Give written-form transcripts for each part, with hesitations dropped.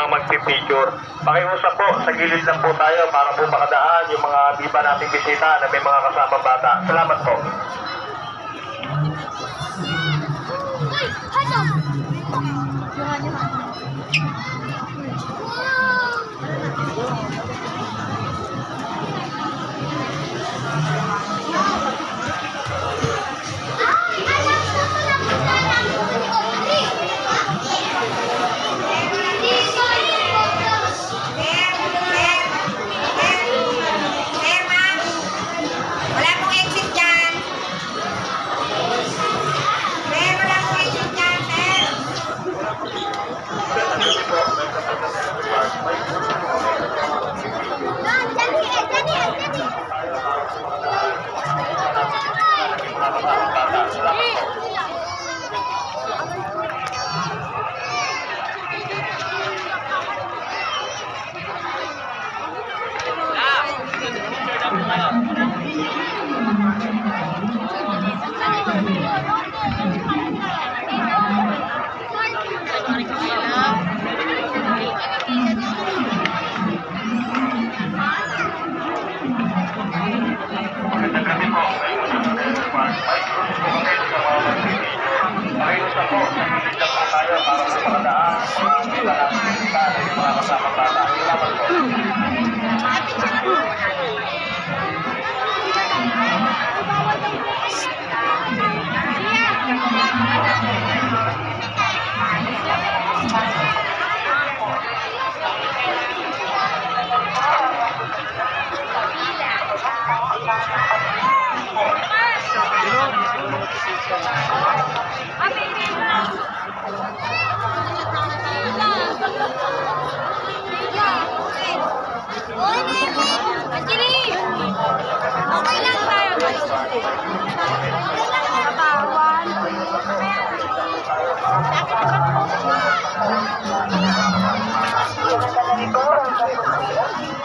magpipicture. Pakiusap po, sa gilid lang po tayo para po makadaan yung mga iba nating bisita na may mga kasama bata. Salamat po.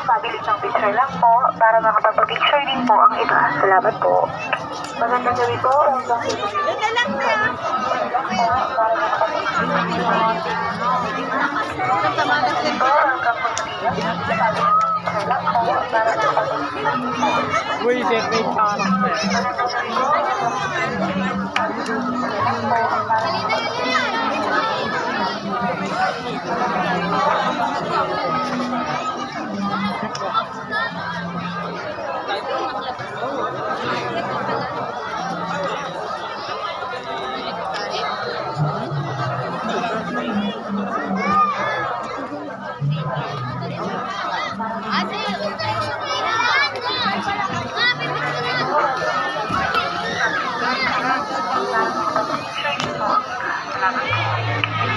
Pabilis ng picture lang po para makapag-picture din po ang iba. Salamat po. Magandang gabi po. Ganda lang na. Uy, set may charang.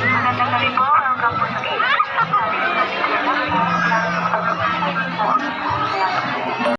Magandang gabi po. Welcome po sa